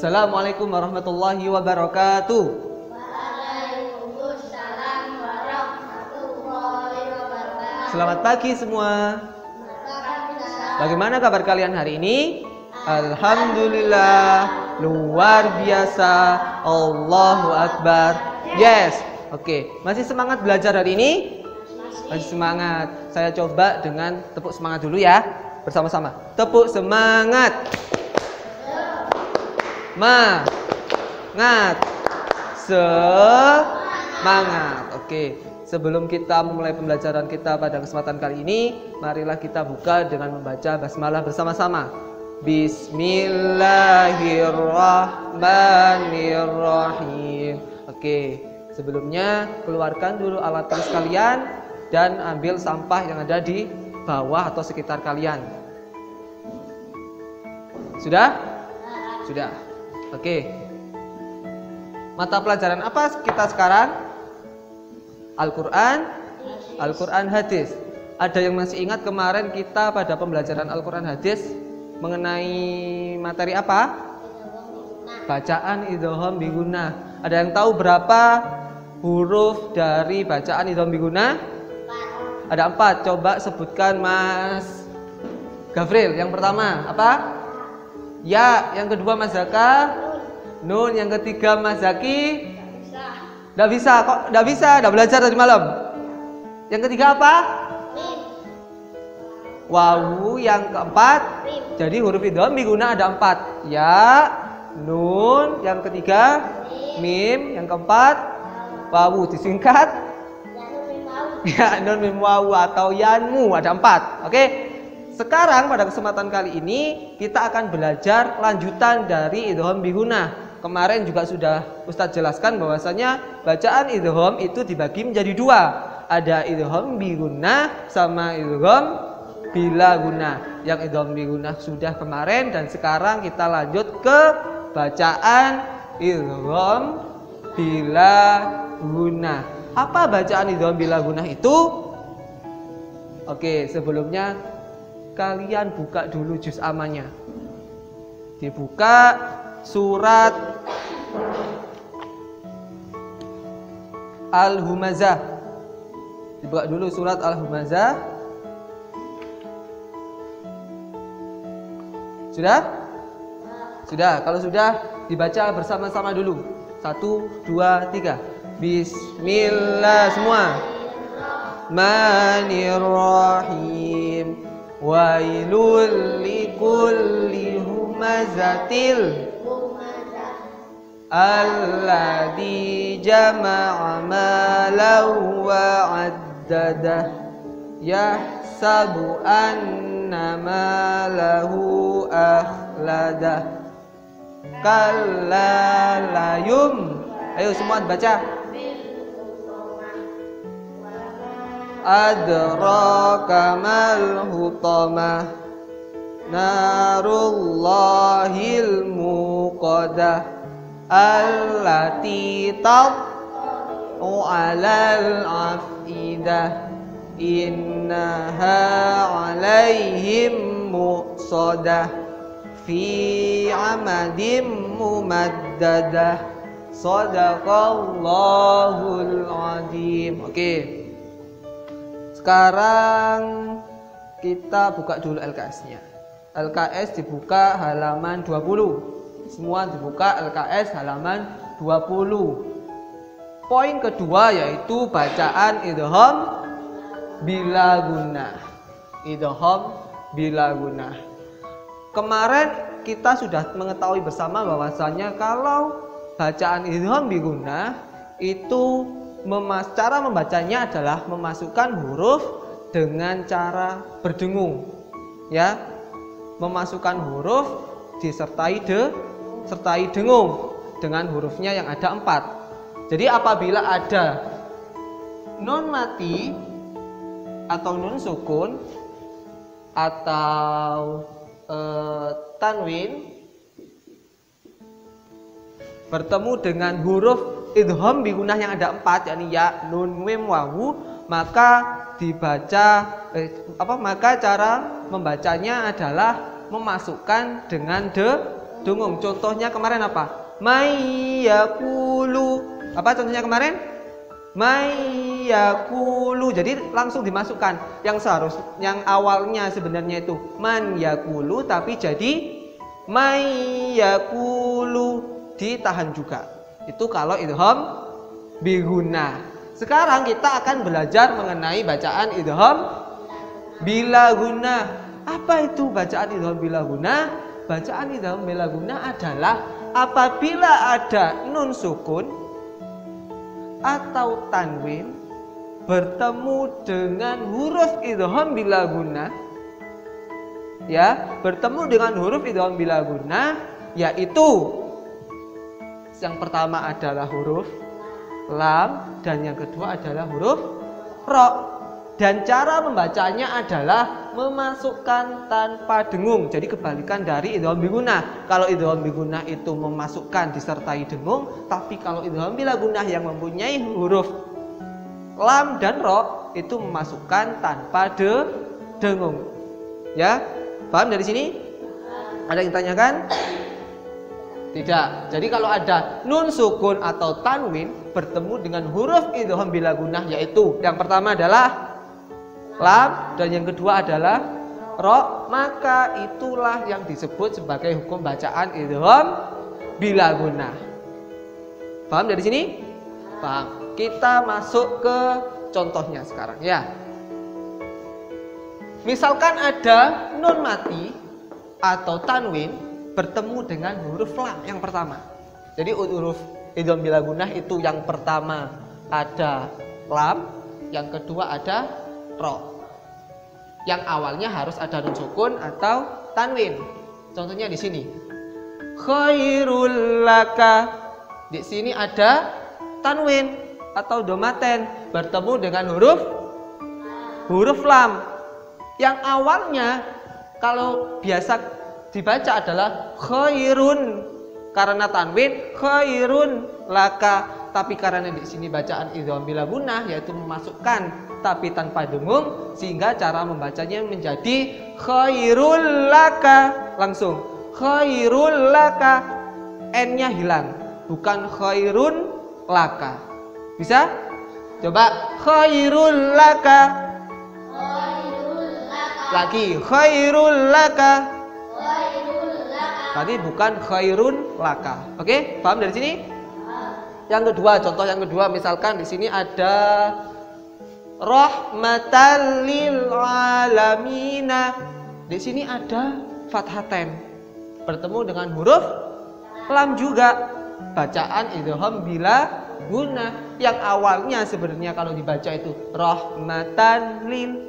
Assalamualaikum warahmatullahi wabarakatuh. Waalaikumsalam warahmatullahi wabarakatuh. Selamat pagi semua. Bagaimana kabar kalian hari ini? Alhamdulillah, luar biasa. Allahu Akbar. Yes. Oke, masih semangat belajar hari ini? Masih semangat. Saya coba dengan tepuk semangat dulu ya. Bersama-sama. Tepuk semangat. Semangat. Semangat. Oke. Sebelum kita memulai pembelajaran kita pada kesempatan kali ini, marilah kita buka dengan membaca basmalah bersama-sama. Bismillahirrahmanirrahim. Oke, sebelumnya keluarkan dulu alat tulis kalian dan ambil sampah yang ada di bawah atau sekitar kalian. Sudah? Sudah. Oke. Mata pelajaran apa kita sekarang? Al-Quran hadis. Ada yang masih ingat kemarin kita pada pembelajaran Al-Quran hadis mengenai materi apa? Bacaan idgham bi gunnah. Ada yang tahu berapa huruf dari bacaan idgham bi gunnah? Ada 4. Coba sebutkan Mas Gafril. Yang pertama apa? Ya. Yang kedua Mas Zaka? Nun. Yang ketiga Mas Zaki? Nggak bisa, kok nggak bisa, nggak belajar tadi malam. Yang ketiga apa? Wawu. Yang keempat? Jadi huruf idgham bi gunnah ada 4. Ya, nun. Yang ketiga mim. Yang keempat wawu. Disingkat ya, nun mim wawu atau yanmu ada 4. Oke. Sekarang pada kesempatan kali ini kita akan belajar lanjutan dari idgham bi gunnah. Kemarin juga sudah Ustadz jelaskan bahwasanya bacaan idgham itu dibagi menjadi 2. Ada idgham bi gunnah sama idgham bila gunnah. Yang idgham bi gunnah sudah kemarin dan sekarang kita lanjut ke bacaan idgham bila gunnah. Apa bacaan idgham bila gunnah itu? Oke, sebelumnya kalian buka dulu juz amanya. Dibuka surat Al-Humazah. Dibuka dulu surat Al-Humazah. Sudah? Sudah. Kalau sudah dibaca bersama-sama dulu. 1, 2, 3. Bismillah semua. Bismillahirrahmanirrahim. Wailul likulli humazatil alladzi jama'a malan wa 'addadah yahsabu anna malahu akhladah kalla la yum. Ayo semua baca. Adraka mal hutamah narullahil muqadah allati tat'u 'alal afidah innaha 'alaihim muqsadah fi 'amadim mumaddadah shadaqallahul 'azim. Oke. Sekarang kita buka dulu LKS-nya. LKS dibuka halaman 20. Semua dibuka LKS halaman 20. Poin kedua yaitu bacaan idgham bila gunnah. Idgham bila gunnah. Kemarin kita sudah mengetahui bersama bahwasanya kalau bacaan idgham bi gunnah itu cara membacanya adalah memasukkan huruf dengan cara berdengung. Ya. Memasukkan huruf disertai dengung dengan hurufnya yang ada 4. Jadi apabila ada nun mati atau nun sukun atau tanwin bertemu dengan huruf idgham bi gunnah yang ada 4, yakni ya, nun, mim, wawu, maka dibaca maka cara membacanya adalah memasukkan dengan dengung. Contohnya kemarin apa? Mayyakulu. Apa contohnya kemarin? Mayyakulu. Jadi langsung dimasukkan. Yang awalnya sebenarnya itu man yakulu, tapi jadi mayyakulu, ditahan juga. Itu kalau idgham biguna. Sekarang kita akan belajar mengenai bacaan idgham bila guna. Apa itu bacaan idgham bila guna? Bacaan idgham bila guna adalah apabila ada nun sukun atau tanwin bertemu dengan huruf idgham bila guna. Ya, bertemu dengan huruf idgham bila guna, yaitu yang pertama adalah huruf lam dan yang kedua adalah huruf ro. Dan cara membacanya adalah memasukkan tanpa dengung. Jadi kebalikan dari idgham biguna. Kalau idgham biguna itu memasukkan disertai dengung, tapi kalau idgham bila gunah yang mempunyai huruf lam dan ro itu memasukkan tanpa dengung. Ya, paham dari sini? Ada yang tanyakan? Tidak. Jadi kalau ada nun sukun atau tanwin bertemu dengan huruf idgham bila gunah, yaitu yang pertama adalah lam dan yang kedua adalah ro, maka itulah yang disebut sebagai hukum bacaan idgham bila gunah. Paham dari sini? Paham. Kita masuk ke contohnya sekarang ya. Misalkan ada nun mati atau tanwin bertemu dengan huruf lam yang pertama. Jadi huruf idgham bila gunah itu yang pertama ada lam, yang kedua ada ro. Yang awalnya harus ada nun sukun atau tanwin. Contohnya di sini. Khairul laka. Di sini ada tanwin atau domaten bertemu dengan huruf lam. Yang awalnya kalau biasa dibaca adalah khairun karena tanwin khairun laka, tapi karena di sini bacaan idgham bila gunah yaitu memasukkan tapi tanpa dengung, sehingga cara membacanya menjadi khairul laka. Langsung khairul laka, n-nya hilang, bukan khairun laka. Bisa? Coba khairul laka. Lagi khairul laka. Tadi bukan khairun laka. Oke, paham dari sini? Yang kedua, contoh yang kedua, misalkan di sini ada rahmatan lil alamina. Di sini ada fathatain bertemu dengan huruf lam juga. Bacaan idgham bila guna yang awalnya sebenarnya kalau dibaca itu rahmatan lil,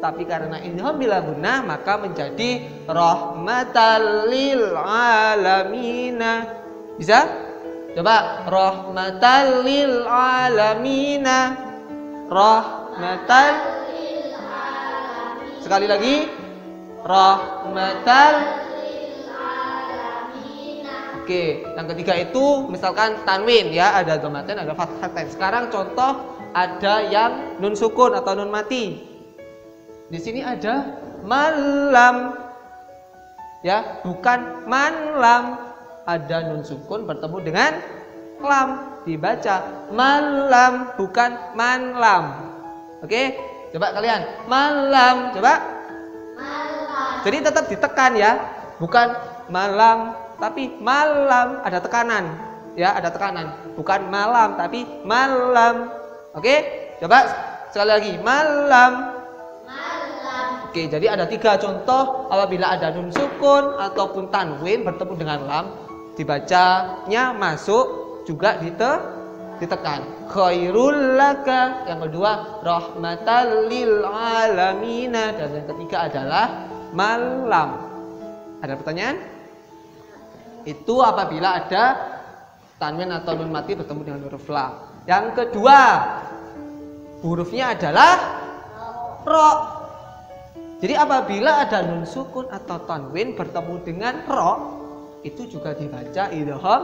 tapi karena idgham bila gunah maka menjadi rahmatan lil alamina. Bisa? Coba rahmatan lil alamina. Rahmatan lil alamina. Sekali lagi. Rahmatan lil alamina. Oke, yang ketiga itu misalkan tanwin ya, ada domaten, ada fathatain. Sekarang contoh ada yang nun sukun atau nun mati. Di sini ada malam, ya, bukan manlam. Ada nun sukun bertemu dengan lam, dibaca malam, bukan manlam. Oke, coba kalian malam, coba. Malam. Jadi tetap ditekan ya, bukan malam, tapi malam, ada tekanan, ya, ada tekanan, bukan malam, tapi malam. Oke, coba sekali lagi malam. Oke, jadi ada 3 contoh apabila ada nun sukun ataupun tanwin bertemu dengan lam, dibacanya masuk juga ditekan. Khairul laka, yang kedua rahmatan lil alamina, dan yang ketiga adalah malam. Ada pertanyaan? Itu apabila ada tanwin atau nun mati bertemu dengan huruf lam. Yang kedua, hurufnya adalah ro. Jadi apabila ada nun sukun atau tanwin bertemu dengan ro, itu juga dibaca idgham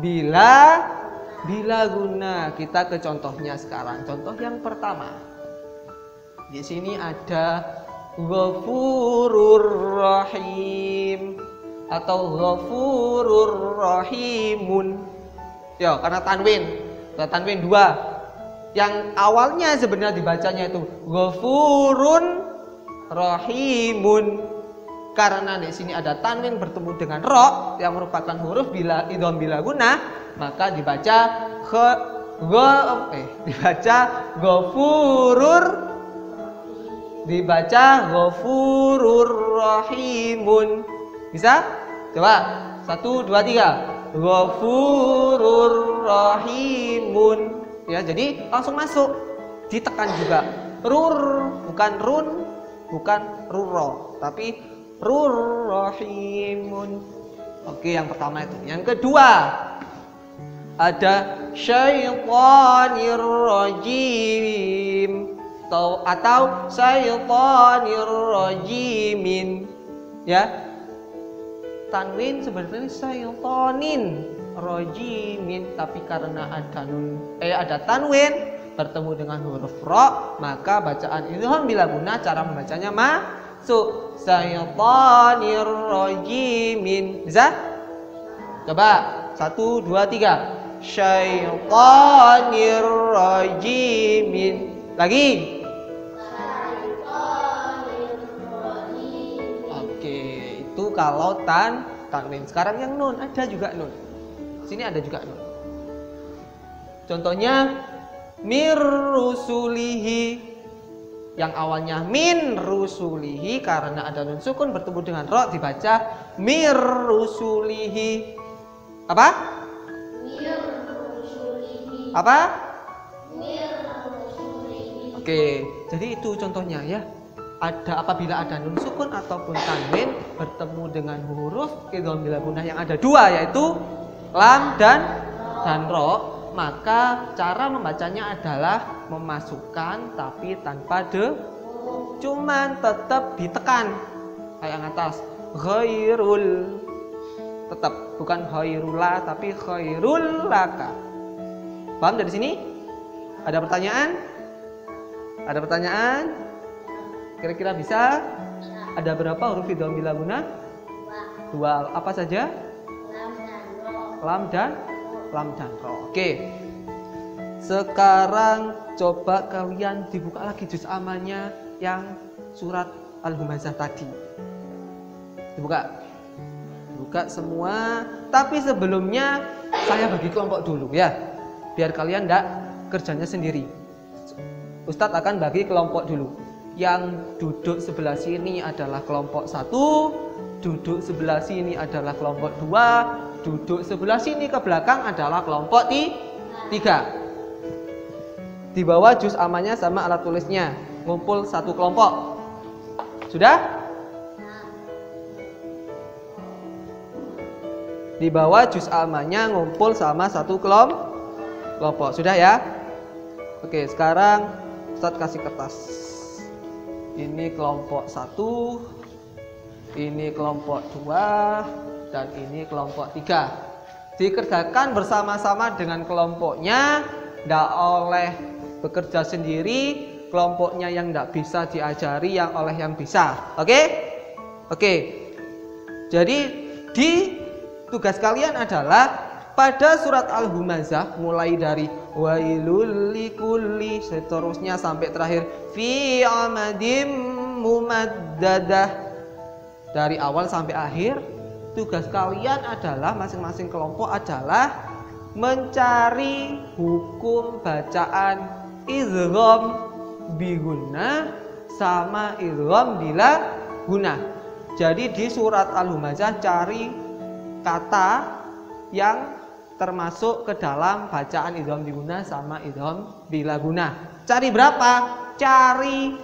bila guna. Kita ke contohnya sekarang. Contoh yang pertama. Di sini ada Ghafurur Rahim. atau ghafurur rahimun. Ya, karena tanwin. Tanwin 2. Yang awalnya sebenarnya dibacanya itu ghafurun rahimun. Karena di sini ada tanwin bertemu dengan ro yang merupakan huruf bila idgham bila gunah, maka dibaca ghafurur rahimun. Bisa? Coba 1, 2, 3. Ghafurur rahimun. Ya, jadi langsung masuk. Ditekan juga. Rur, bukan run, bukan ruro, tapi rur rahimun. Oke, yang pertama itu. Yang kedua, ada syaitanir rajim atau syaitanir rajimin. Ya. Tanwin sebenarnya syaitanin rajimin, tapi karena ada tanwin bertemu dengan huruf ro, maka bacaan idgham bila gunah cara membacanya masuk. Syaitanir rajimin. Bisa? Coba 1, 2, 3. Syaitanir rajimin. Lagi. Kalau tanwin. Sekarang yang nun, ada juga nun. Sini ada juga nun. Contohnya mir rusulihi. Yang awalnya min rusulihi, karena ada nun sukun bertemu dengan ro dibaca mir rusulihi. Apa? Mir rusulihi. Apa? Mir rusulihi. Oke, jadi itu contohnya ya. Apabila ada nun sukun ataupun tanwin bertemu dengan huruf idgham bila gunah yang ada 2, yaitu lam dan ro, maka cara membacanya adalah memasukkan tapi tanpa cuman tetap ditekan kayak yang atas. Khairul, tetap bukan khairullah tapi khairul laka. Paham dari sini? Ada pertanyaan? Ada pertanyaan? Kira-kira bisa? Ada berapa huruf idgham bila gunah? 2. Apa saja? Lam dan ro. Oke. Sekarang coba kalian dibuka lagi juz amalnya yang surat Al-Humazah tadi. Dibuka. Buka semua. Tapi sebelumnya saya bagi kelompok dulu ya. Biar kalian enggak kerjanya sendiri. Ustadz akan bagi kelompok dulu. Yang duduk sebelah sini adalah kelompok 1, duduk sebelah sini adalah kelompok 2, duduk sebelah sini ke belakang adalah kelompok 3. Di bawah juz amalnya sama alat tulisnya, ngumpul satu kelompok. Sudah? Di bawah juz amalnya ngumpul sama satu kelompok. Sudah ya? Oke, sekarang Ustadz kasih kertas. Ini kelompok 1, ini kelompok 2, dan ini kelompok 3. Dikerjakan bersama-sama dengan kelompoknya, tidak oleh bekerja sendiri. Kelompoknya yang tidak bisa diajari, yang oleh yang bisa. Oke? Oke. Jadi di tugas kalian adalah pada surat Al-Humazah mulai dari wailul likulli seterusnya sampai terakhir fi amadim mumaddadah, dari awal sampai akhir. Tugas kalian adalah masing-masing kelompok adalah mencari hukum bacaan idgham bi gunnah sama idgham bila gunnah. Jadi di surat Al-Humazah cari kata yang termasuk ke dalam bacaan idgham bi gunnah sama idgham bila gunnah. Cari berapa? Cari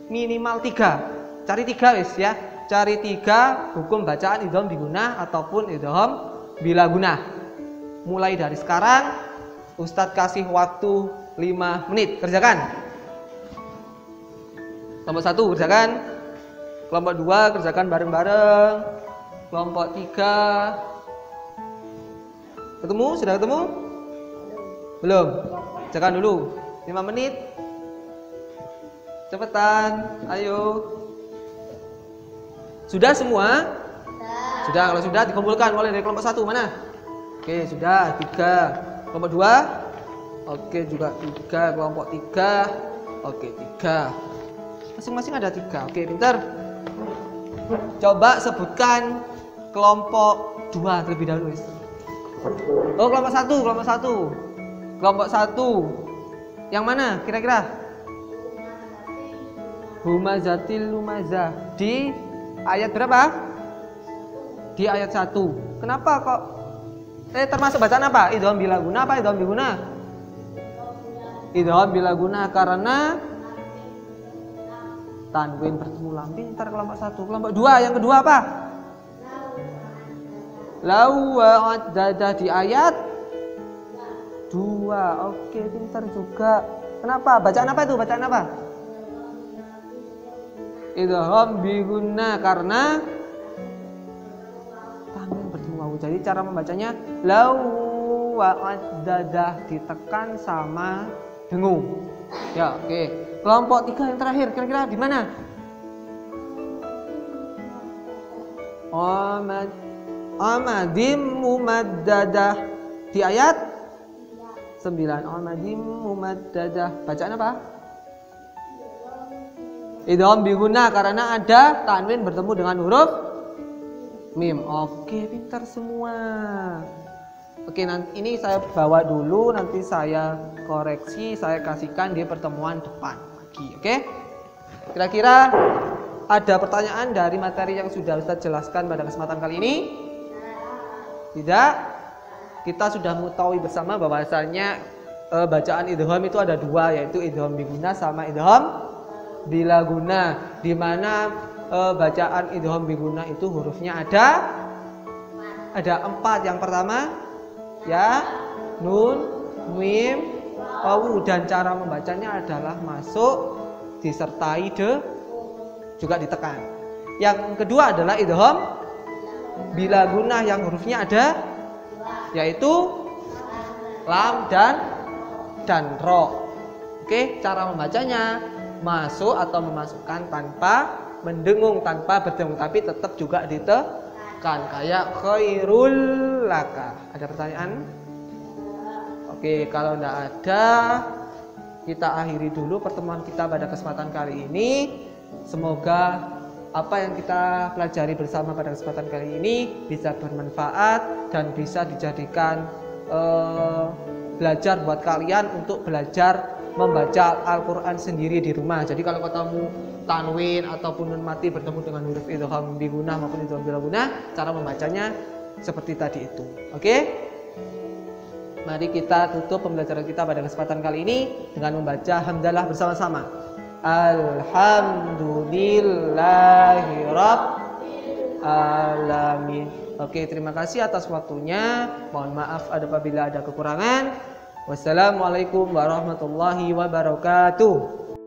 minimal 3. Cari 3 wis ya. Cari 3 hukum bacaan idgham bi gunnah ataupun idgham bila gunnah. Mulai dari sekarang Ustadz kasih waktu 5 menit. Kerjakan. Kelompok 1 kerjakan. Kelompok 2 kerjakan bareng-bareng. Kelompok 3 ketemu? Sudah ketemu? Belum? Kerjakan dulu 5 menit. Cepetan, ayo. Sudah semua? Sudah. Sudah, kalau sudah dikumpulkan mulai dari kelompok 1 mana? Oke, sudah 3. Kelompok 2? Oke, juga 3. Kelompok 3? Oke, 3. Masing-masing ada 3. Oke, pintar. Coba sebutkan kelompok 2 terlebih dahulu. Oh, kelompok 1, kelompok 1. Kelompok 1. Yang mana kira-kira? Humazatil lumazah. Di ayat berapa? Di ayat 1. Kenapa kok termasuk bacaan apa? Idgham bila guna apa idgham biguna? Idgham bila guna karena tanwin bertemu lam. Pintar kelompok 1. Kelompok 2 yang kedua apa? Lau wa'adada di ayat 2. Oke, pintar juga. Kenapa? Bacaan apa itu? Bacaan apa? Idgham biguna karena tanwin bertemu wawu. Jadi cara membacanya lau wa'adada ditekan sama dengung. Ya, oke. Kelompok 3 yang terakhir kira-kira di mana? Amadim mumaddadah di ayat 9. Amadim mumaddadah. Bacaan apa? Idgham biguna karena ada tanwin bertemu dengan huruf mim. Oke, pintar semua. Oke, nanti ini saya bawa dulu, nanti saya koreksi, saya kasihkan di pertemuan depan lagi. Oke? Kira-kira ada pertanyaan dari materi yang sudah Ustaz jelaskan pada kesempatan kali ini? Tidak? Kita sudah mengetahui bersama bahwasanya bacaan idgham itu ada 2, yaitu idgham biguna sama idgham bila guna, di mana bacaan idgham biguna itu hurufnya ada 4. Yang pertama ya, nun, mim, wawu, dan cara membacanya adalah masuk disertai juga ditekan. Yang kedua adalah idgham bila guna yang hurufnya ada yaitu lam dan ro. Oke, cara membacanya masuk atau memasukkan tanpa mendengung, tanpa berdengung, tapi tetap juga ditekan kayak khairul laka. Ada pertanyaan? Oke, kalau tidak ada, kita akhiri dulu pertemuan kita pada kesempatan kali ini. Semoga apa yang kita pelajari bersama pada kesempatan kali ini bisa bermanfaat dan bisa dijadikan belajar buat kalian untuk belajar membaca Al-Quran sendiri di rumah. Jadi kalau ketemu tanwin ataupun nun mati bertemu dengan huruf idgham biguna maupun idgham bila guna, cara membacanya seperti tadi itu. Oke? Mari kita tutup pembelajaran kita pada kesempatan kali ini dengan membaca hamdalah bersama-sama. Alhamdulillahirabbil alamin. Oke, terima kasih atas waktunya. Mohon maaf apabila ada kekurangan. Wassalamualaikum warahmatullahi wabarakatuh.